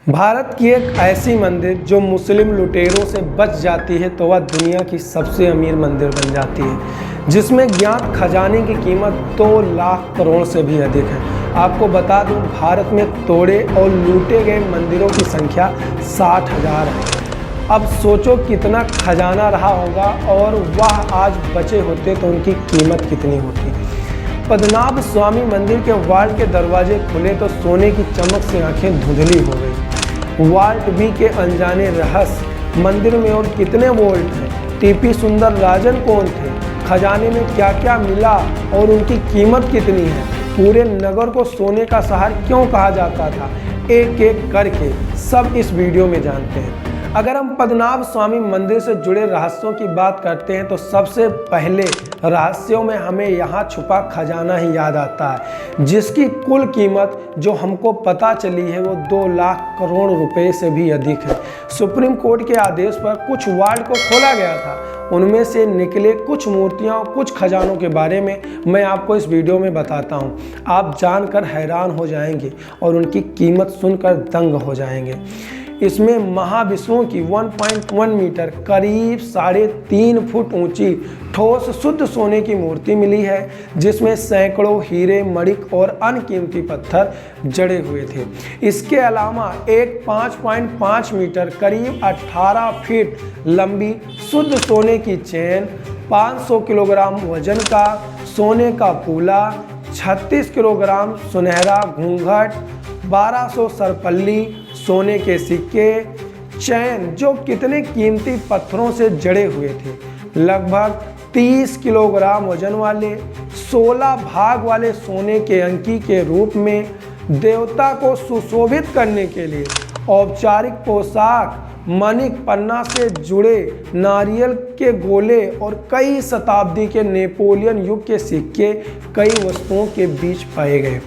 भारत की एक ऐसी मंदिर जो मुस्लिम लुटेरों से बच जाती है तो वह दुनिया की सबसे अमीर मंदिर बन जाती है, जिसमें ज्ञात खजाने की कीमत 2 लाख करोड़ से भी अधिक है। आपको बता दूं, भारत में तोड़े और लूटे गए मंदिरों की संख्या 60,000 है। अब सोचो कितना खजाना रहा होगा और वह आज बचे होते तो उनकी कीमत कितनी होती। पद्मनाभ स्वामी मंदिर के वाल्ट के दरवाजे खुले तो सोने की चमक से आंखें धुंधली हो गई। वाल्ट बी के अनजाने रहस्य, मंदिर में और कितने वोल्ट हैं, टीपी सुंदरराजन कौन थे, खजाने में क्या क्या मिला और उनकी कीमत कितनी है, पूरे नगर को सोने का शहर क्यों कहा जाता था, एक एक करके सब इस वीडियो में जानते हैं। अगर हम पद्मनाभ स्वामी मंदिर से जुड़े रहस्यों की बात करते हैं तो सबसे पहले रहस्यों में हमें यहाँ छुपा खजाना ही याद आता है, जिसकी कुल कीमत जो हमको पता चली है वो 2 लाख करोड़ रुपए से भी अधिक है। सुप्रीम कोर्ट के आदेश पर कुछ वार्ड को खोला गया था, उनमें से निकले कुछ मूर्तियाँ और कुछ खजानों के बारे में मैं आपको इस वीडियो में बताता हूँ। आप जानकर हैरान हो जाएंगे और उनकी कीमत सुनकर दंग हो जाएंगे। इसमें महाविष्णु की 1.1 मीटर करीब 3.5 फुट ऊंची ठोस शुद्ध सोने की मूर्ति मिली है, जिसमें सैकड़ों हीरे, मणिक और अन्य कीमती पत्थर जड़े हुए थे। इसके अलावा एक 5.5 मीटर करीब 18 फीट लंबी शुद्ध सोने की चेन, 500 किलोग्राम वजन का सोने का पूला, 36 किलोग्राम सुनहरा घूंघट, 1200 सरपल्ली सोने के सिक्के, चैन जो कितने कीमती पत्थरों से जड़े हुए थे, लगभग 30 किलोग्राम वजन वाले 16 भाग वाले सोने के अंकी के रूप में देवता को सुशोभित करने के लिए औपचारिक पोशाक, मणिक पन्ना से जुड़े नारियल के गोले और कई शताब्दी के नेपोलियन युग के सिक्के कई वस्तुओं के बीच पाए गए।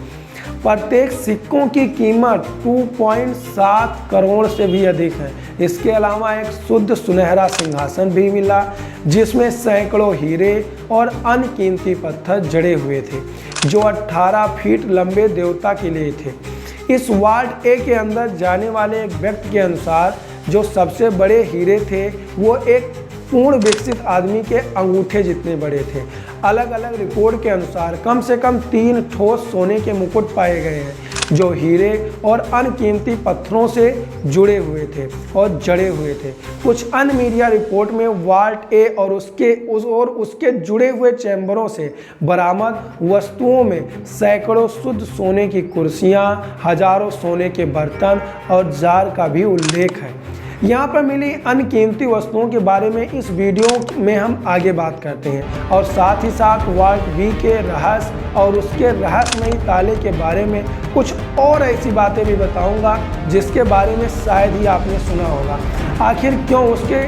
प्रत्येक सिक्कों की कीमत 2.7 करोड़ से भी अधिक है। इसके अलावा एक शुद्ध सुनहरा सिंहासन भी मिला, जिसमें सैकड़ों हीरे और अन्य कीमती पत्थर जड़े हुए थे, जो 18 फीट लंबे देवता के लिए थे। इस वार्ड ए के अंदर जाने वाले एक व्यक्ति के अनुसार जो सबसे बड़े हीरे थे वो एक पूर्ण विकसित आदमी के अंगूठे जितने बड़े थे। अलग अलग रिपोर्ट के अनुसार कम से कम 3 ठोस सोने के मुकुट पाए गए हैं, जो हीरे और अन्य कीमती पत्थरों से जुड़े हुए थे और जड़े हुए थे। कुछ अन्य मीडिया रिपोर्ट में वाल्ट ए और उसके जुड़े हुए चैम्बरों से बरामद वस्तुओं में सैकड़ों शुद्ध सोने की कुर्सियां, हजारों सोने के बर्तन और जार का भी उल्लेख है। यहाँ पर मिली अन्य कीमती वस्तुओं के बारे में इस वीडियो में हम आगे बात करते हैं और साथ ही साथ वाल्ट बी के रहस्य और उसके रहस्यमयी ताले के बारे में कुछ और ऐसी बातें भी बताऊंगा जिसके बारे में शायद ही आपने सुना होगा। आखिर क्यों उसके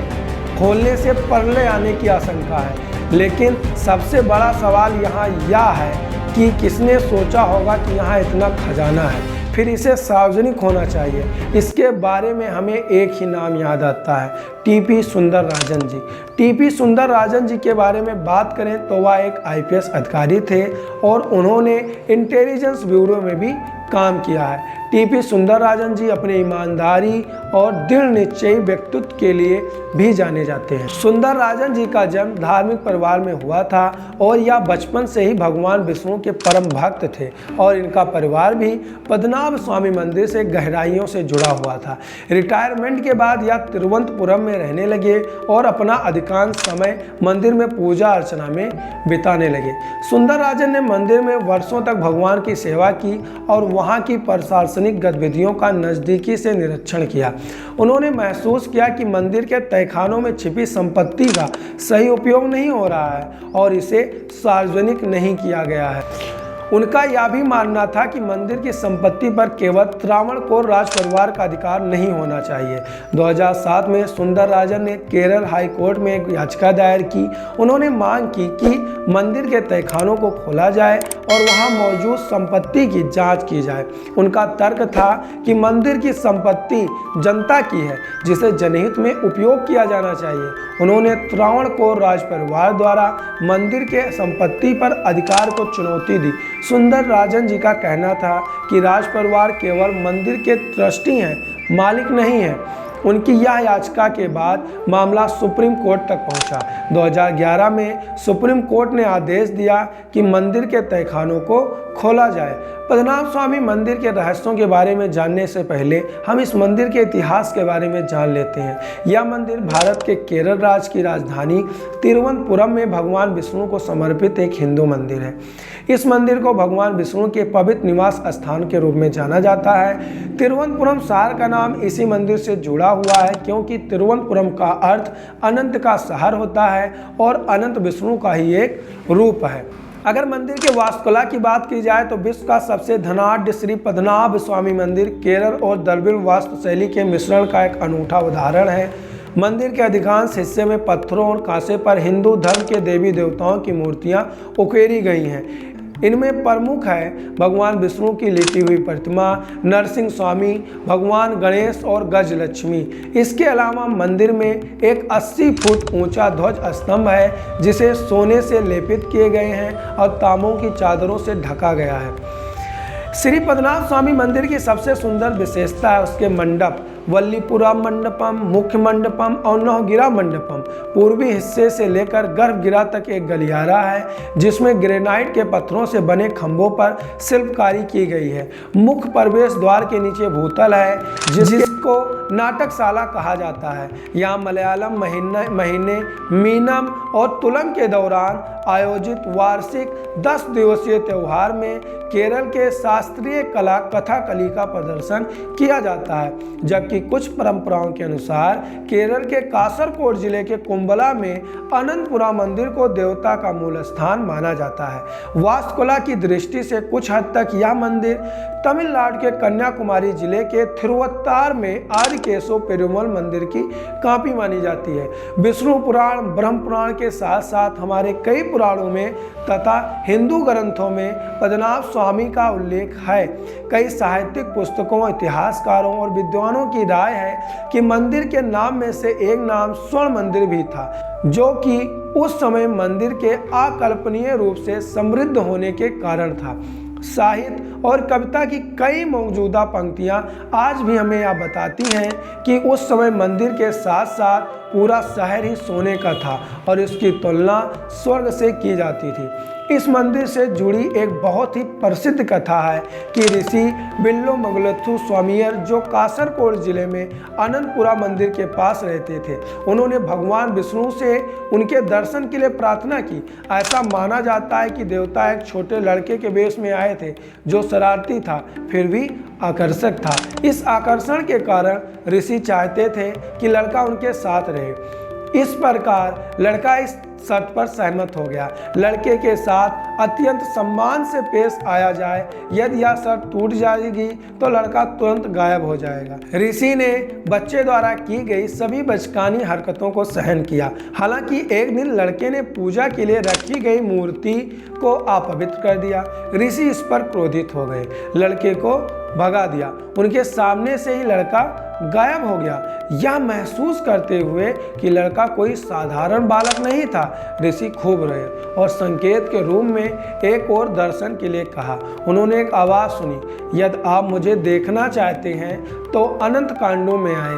खोलने से परले आने की आशंका है, लेकिन सबसे बड़ा सवाल यहाँ यह है कि किसने सोचा होगा कि यहाँ इतना खजाना है, फिर इसे सार्वजनिक होना चाहिए। इसके बारे में हमें एक ही नाम याद आता है, टीपी सुंदरराजन जी। टीपी सुंदरराजन जी के बारे में बात करें तो वह एक आईपीएस अधिकारी थे और उन्होंने इंटेलिजेंस ब्यूरो में भी काम किया है। टीपी सुंदरराजन जी अपने ईमानदारी और दृढ़ निश्चयी व्यक्तित्व के लिए भी जाने जाते हैं। सुंदरराजन जी का जन्म धार्मिक परिवार में हुआ था और यह बचपन से ही भगवान विष्णु के परम भक्त थे और इनका परिवार भी पद्मनाभ स्वामी मंदिर से गहराइयों से जुड़ा हुआ था। रिटायरमेंट के बाद यह तिरुवनंतपुरम में रहने लगे और अपना अधिकांश समय मंदिर में पूजा अर्चना में बिताने लगे। सुंदरराजन ने मंदिर में वर्षों तक भगवान की सेवा की और वहाँ की प्रशासनिक गतिविधियों का नज़दीकी से निरीक्षण किया। उन्होंने महसूस किया कि मंदिर के तहखानों में छिपी संपत्ति का सही उपयोग नहीं हो रहा है और इसे सार्वजनिक नहीं किया गया है। उनका यह भी मानना था कि मंदिर की संपत्ति पर केवल त्रावणकोर राज परिवार का अधिकार नहीं होना चाहिए। 2007 में सुंदरराजन ने केरल हाई कोर्ट में एक याचिका दायर की। उन्होंने मांग की कि मंदिर के तहखानों को खोला जाए और वहां मौजूद संपत्ति की जांच की जाए। उनका तर्क था कि मंदिर की संपत्ति जनता की है, जिसे जनहित में उपयोग किया जाना चाहिए। उन्होंने त्रावणकोर राज परिवार द्वारा मंदिर के संपत्ति पर अधिकार को चुनौती दी। सुंदरराजन जी का कहना था कि राज परिवार केवल मंदिर के ट्रस्टी हैं, मालिक नहीं है। उनकी यह याचिका के बाद मामला सुप्रीम कोर्ट तक पहुंचा। 2011 में सुप्रीम कोर्ट ने आदेश दिया कि मंदिर के तहखानों को खोला जाए। पद्मनाभ स्वामी मंदिर के रहस्यों के बारे में जानने से पहले हम इस मंदिर के इतिहास के बारे में जान लेते हैं। यह मंदिर भारत के केरल राज्य की राजधानी तिरुवनंतपुरम में भगवान विष्णु को समर्पित एक हिंदू मंदिर है। इस मंदिर को भगवान विष्णु के पवित्र निवास स्थान के रूप में जाना जाता है। तिरुवनंतपुरम शहर का नाम इसी मंदिर से जुड़ा हुआ है, क्योंकि तिरुवनंतपुरम का अर्थ अनंत का शहर होता है और अनंत विष्णु का ही एक रूप है। अगर मंदिर के वास्तुकला की बात की जाए तो विश्व का सबसे धनाढ्य श्री पद्मनाभ स्वामी मंदिर केरल और द्रविड़ वास्तुशैली के मिश्रण का एक अनूठा उदाहरण है। मंदिर के अधिकांश हिस्से में पत्थरों और कांसे पर हिंदू धर्म के देवी देवताओं की मूर्तियां उकेरी गई हैं। इनमें प्रमुख है भगवान विष्णु की लेटी हुई प्रतिमा, नरसिंह स्वामी, भगवान गणेश और गजलक्ष्मी। इसके अलावा मंदिर में एक 80 फुट ऊंचा ध्वज स्तंभ है, जिसे सोने से लेपित किए गए हैं और तांबों की चादरों से ढका गया है। श्री पद्मनाभ स्वामी मंदिर की सबसे सुंदर विशेषता है उसके मंडप, वल्लीपुरा मंडपम, मुख्य मंडपम और नवगिरा मंडपम। पूर्वी हिस्से से लेकर गर्भगिरा तक एक गलियारा है, जिसमें ग्रेनाइट के पत्थरों से बने खंभों पर शिल्पकारी की गई है। मुख्य प्रवेश द्वार के नीचे भूतल है, जिसको नाटकशाला कहा जाता है। यहाँ मलयालम महीने मीनम और तुलम के दौरान आयोजित वार्षिक 10 दिवसीय त्यौहार में केरल के शास्त्रीय कला कथाकली का प्रदर्शन किया जाता है, जबकि कुछ परंपराओं के अनुसार केरल के कासरकोड जिले के कुंबला में अनंतपुरा मंदिर को देवता का मूल स्थान माना जाता है। वास्तुकला की दृष्टि से कुछ हद तक यह मंदिर तमिलनाडु के कन्याकुमारी जिले के थिरुवत्तार में आदिकेशव पेरुमल मंदिर की कॉपी मानी जाती है। विष्णु पुराण, ब्रह्म पुराण के साथ साथ हमारे कई पुराणों में तथा हिंदू ग्रंथों में पद्मनाभ स्वामी का उल्लेख है। कई साहित्यिक पुस्तकों, इतिहासकारों और विद्वानों की राय है कि मंदिर के नाम में से एक नाम स्वर्ण मंदिर भी था, जो कि उस समय मंदिर के अकल्पनीय रूप से समृद्ध होने के कारण था। साहित्य और कविता की कई मौजूदा पंक्तियां आज भी हमें यह बताती हैं कि उस समय मंदिर के साथ साथ पूरा शहर ही सोने का था और इसकी तुलना स्वर्ग से की जाती थी। इस मंदिर से जुड़ी एक बहुत ही प्रसिद्ध कथा है कि ऋषि बिल्लो मंगलथु स्वामियर, जो कासरकोड जिले में अनंतपुरा मंदिर के पास रहते थे, उन्होंने भगवान विष्णु से उनके दर्शन के लिए प्रार्थना की। ऐसा माना जाता है कि देवता एक छोटे लड़के के वेश में आए थे, जो शरारती था फिर भी आकर्षक था। इस आकर्षण के कारण ऋषि चाहते थे कि लड़का उनके साथ रहे। इस प्रकार लड़का इस शर्त पर सहमत हो गया। लड़के के साथ अत्यंत सम्मान से पेश आया जाए। यदि यह शर्त टूट जाएगी तो लड़का तुरंत गायब हो जाएगा। ऋषि ने बच्चे द्वारा की गई सभी बचकानी हरकतों को सहन किया। हालांकि एक दिन लड़के ने पूजा के लिए रखी गई मूर्ति को अपवित्र कर दिया। ऋषि इस पर क्रोधित हो गए, लड़के को भगा दिया। उनके सामने से ही लड़का गायब हो गया। यह महसूस करते हुए कि लड़का कोई साधारण बालक नहीं था, ऋषि खूब रहे और संकेत के रूप में एक और दर्शन के लिए कहा। उन्होंने एक आवाज़ सुनी, यदि आप मुझे देखना चाहते हैं तो अनंत कांडों में आए।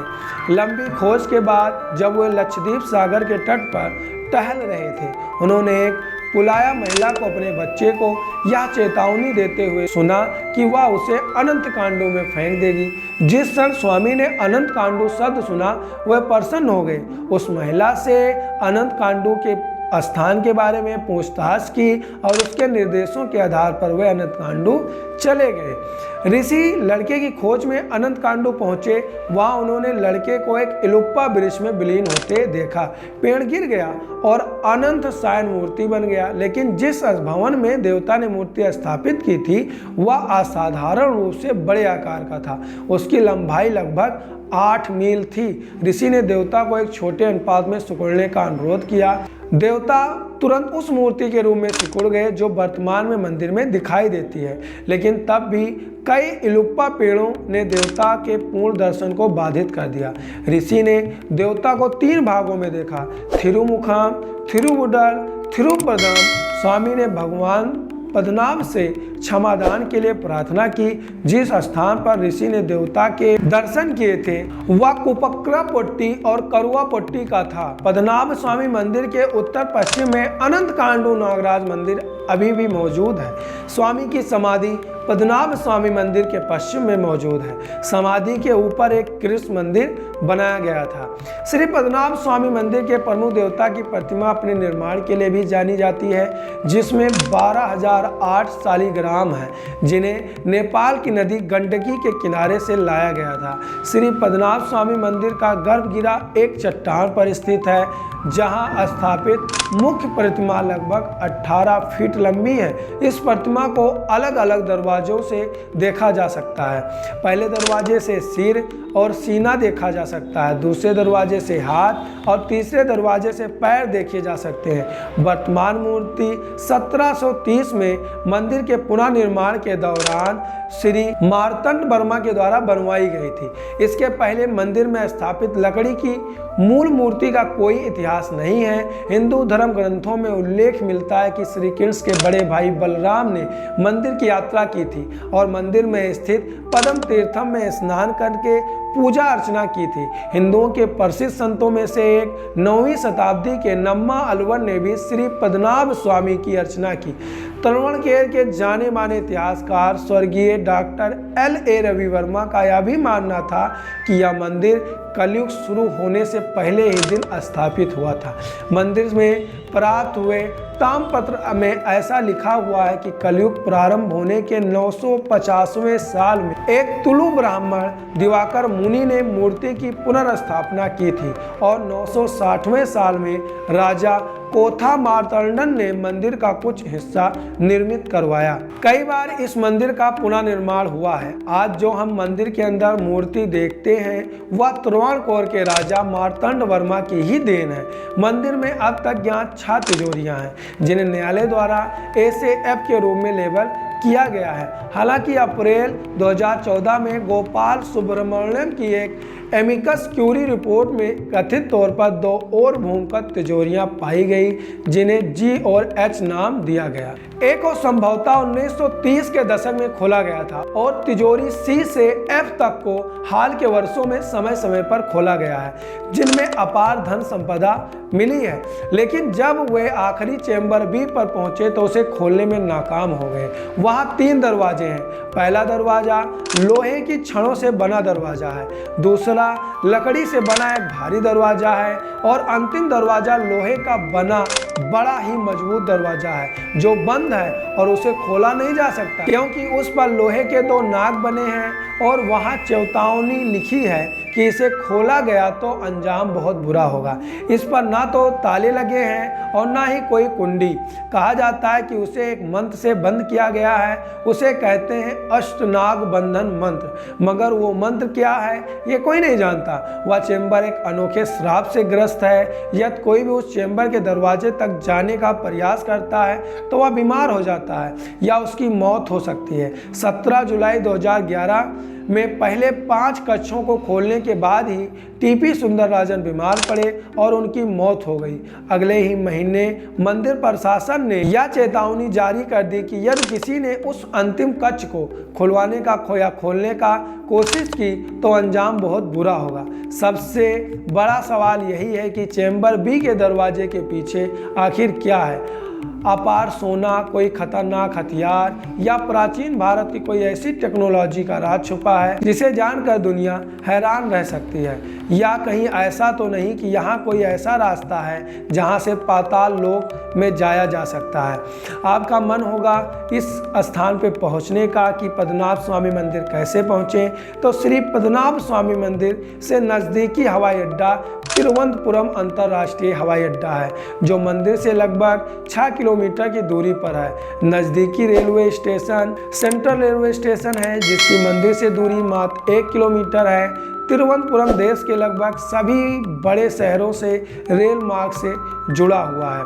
लंबी खोज के बाद जब वे लक्षद्वीप सागर के तट पर टहल रहे थे, उन्होंने एक पुलाया महिला को अपने बच्चे को यह चेतावनी देते हुए सुना कि वह उसे अनंत कांडों में फेंक देगी। जिस क्षण स्वामी ने अनंत कांडू शब्द सुना, वह प्रसन्न हो गए। उस महिला से अनंत कांडू के स्थान के बारे में पूछताछ की और उसके निर्देशों के आधार पर वे अनंत कांडू चले गए। ऋषि लड़के की खोज में अनंत कांडू पहुंचे। वहां उन्होंने लड़के को एक इलुप्पा वृक्ष में विलीन होते देखा। पेड़ गिर गया और अनंत सायन मूर्ति बन गया। लेकिन जिस भवन में देवता ने मूर्ति स्थापित की थी, वह असाधारण रूप से बड़े आकार का था। उसकी लंबाई लगभग 8 मील थी। ऋषि ने देवता को एक छोटे अनुपात में सिकुड़ने का अनुरोध किया। देवता तुरंत उस मूर्ति के रूप में सिकुड़ गए जो वर्तमान में मंदिर में दिखाई देती है। लेकिन तब भी कई इलुप्पा पेड़ों ने देवता के पूर्ण दर्शन को बाधित कर दिया। ऋषि ने देवता को 3 भागों में देखा, थिरुमुखम, थिरुवुडल, थिरुपदम। स्वामी ने भगवान पद्मनाभ से क्षमादान के लिए प्रार्थना की। जिस स्थान पर ऋषि ने देवता के दर्शन किए थे वह कुपक्रपट्टी और करुआपट्टी का था। पद्मनाभ स्वामी मंदिर के उत्तर पश्चिम में अनंत कांडू नागराज मंदिर अभी भी मौजूद है। स्वामी की समाधि पद्मनाभ स्वामी मंदिर के पश्चिम में मौजूद है। समाधि के ऊपर एक कृष्ण मंदिर बनाया गया था। श्री पद्मनाभ स्वामी मंदिर के प्रमुख देवता की प्रतिमा अपने निर्माण के लिए भी जानी जाती है, जिसमें 12,008 शालिग्राम है, जिन्हें नेपाल की नदी गंडकी के किनारे से लाया गया था। श्री पद्मनाभ स्वामी मंदिर का गर्भगृह एक चट्टान पर स्थित है, जहां स्थापित मुख्य प्रतिमा लगभग 18 फीट लंबी है। इस प्रतिमा को अलग अलग दरवाजों से देखा जा सकता है। पहले दरवाजे से सिर और सीना देखा जा सकता है, दूसरे दरवाजे से हाथ और तीसरे दरवाजे से पैर देखे जा सकते हैं। वर्तमान मूर्ति 1730 में मंदिर के पुनर्निर्माण के दौरान श्री मार्तंड वर्मा के द्वारा बनवाई गई थी। इसके पहले मंदिर में स्थापित लकड़ी की मूल मूर्ति का कोई इतिहास नहीं है। हिंदू धर्म ग्रंथों में उल्लेख मिलता है कि श्री कृष्ण के बड़े भाई बलराम ने मंदिर की यात्रा की थी और मंदिर में स्थित पद्म तीर्थम में स्नान करके पूजा अर्चना की थी। हिंदुओं के प्रसिद्ध संतों में से एक 9वीं शताब्दी के नम्मा अलवर ने भी श्री पद्मनाभ स्वामी की अर्चना की। तलवणकेर के जाने माने इतिहासकार स्वर्गीय डॉक्टर L.A. रवि वर्मा का यह भी मानना था कि यह मंदिर कलयुग शुरू होने से पहले ही दिन स्थापित हुआ था। मंदिर में प्राप्त हुए ताम्रपत्र में ऐसा लिखा हुआ है कि कलयुग प्रारंभ होने के 950वें साल में एक तुलु ब्राह्मण दिवाकर मुनि ने मूर्ति की पुनर्स्थापना की थी और 960वें साल में राजा कोथा मार्तंडन ने मंदिर का कुछ हिस्सा निर्मित करवाया। कई बार इस मंदिर का पुनर्निर्माण हुआ है। आज जो हम मंदिर के अंदर मूर्ति देखते हैं वह त्रावणकोर के राजा मार्तंड वर्मा की ही देन है। मंदिर में अब तक यहाँ 6 तिजोरियां हैं, जिन्हें न्यायालय द्वारा SAF के रूप में लेबल किया गया है। हालांकि अप्रैल 2014 में गोपाल सुब्रमण्यम की एक एमिकस क्यूरी रिपोर्ट में कथित तौर पर 2 और भूमिगत तिजोरियां पाई गई, जिन्हें G और H नाम दिया गया। एक को संभवतः 1930 के दशक में खोला गया था और तिजोरी C से F तक को हाल के वर्षों में समय समय पर खोला गया है, जिनमें अपार धन संपदा मिली है। लेकिन जब वे आखिरी चेंबर B पर पहुंचे तो उसे खोलने में नाकाम हो गए। वहाँ 3 दरवाजे हैं। पहला दरवाजा लोहे की छड़ों से बना दरवाजा है, दूसरा लकड़ी से बना एक भारी दरवाजा है और अंतिम दरवाजा लोहे का बना बड़ा ही मजबूत दरवाजा है जो बंद है और उसे खोला नहीं जा सकता, क्योंकि उस पर लोहे के 2 नाग बने हैं और वहाँ चेतावनी लिखी है कि इसे खोला गया तो अंजाम बहुत बुरा होगा। इस पर ना तो ताले लगे हैं और ना ही कोई कुंडी। कहा जाता है कि उसे एक मंत्र से बंद किया गया है, उसे कहते हैं अष्टनाग बंधन मंत्र, मगर वो मंत्र क्या है ये कोई नहीं जानता। वह चेंबर एक अनोखे श्राप से ग्रस्त है। यदि कोई भी उस चेंबर के दरवाजे तक जाने का प्रयास करता है तो वह बीमार हो जाता है या उसकी मौत हो सकती है। 17 जुलाई 2011 में पहले 5 कक्षों को खोलने के बाद ही TP सुंदरराजन बीमार पड़े और उनकी मौत हो गई। अगले ही महीने मंदिर प्रशासन ने यह चेतावनी जारी कर दी कि यदि किसी ने उस अंतिम कक्ष को खुलवाने का या खोलने का कोशिश की तो अंजाम बहुत बुरा होगा। सबसे बड़ा सवाल यही है कि चेंबर B के दरवाजे के पीछे आखिर क्या है। अपार सोना, कोई खतरनाक हथियार या प्राचीन भारत की कोई ऐसी टेक्नोलॉजी का राज छुपा है जिसे जानकर दुनिया हैरान रह सकती है। या कहीं ऐसा तो नहीं कि यहाँ कोई ऐसा रास्ता है जहाँ से पाताल लोक में जाया जा सकता है। आपका मन होगा इस स्थान पे पहुँचने का कि पद्मनाभ स्वामी मंदिर कैसे पहुँचें, तो श्री पद्मनाभ स्वामी मंदिर से नज़दीकी हवाई अड्डा तिरुवनंतपुरम अंतर्राष्ट्रीय हवाई अड्डा है, जो मंदिर से लगभग 6 किलोमीटर की दूरी पर है। नज़दीकी railway station central railway station है, जिसकी मंदिर से दूरी मात्र 1 किलोमीटर है। तिरुवनंतपुरम देश के लगभग सभी बड़े शहरों से रेल मार्ग से जुड़ा हुआ है।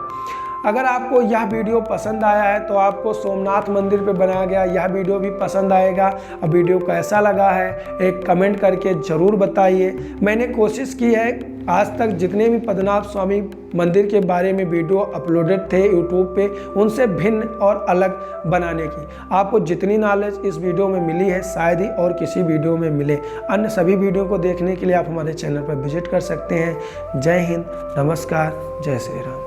अगर आपको यह वीडियो पसंद आया है तो आपको सोमनाथ मंदिर पे बनाया गया यह वीडियो भी पसंद आएगा। अब वीडियो कैसा लगा है एक कमेंट करके ज़रूर बताइए। मैंने कोशिश की है आज तक जितने भी पद्मनाभ स्वामी मंदिर के बारे में वीडियो अपलोडेड थे यूट्यूब पे उनसे भिन्न और अलग बनाने की। आपको जितनी नॉलेज इस वीडियो में मिली है शायद ही और किसी वीडियो में मिले। अन्य सभी वीडियो को देखने के लिए आप हमारे चैनल पर विजिट कर सकते हैं। जय हिंद, नमस्कार, जय श्री राम।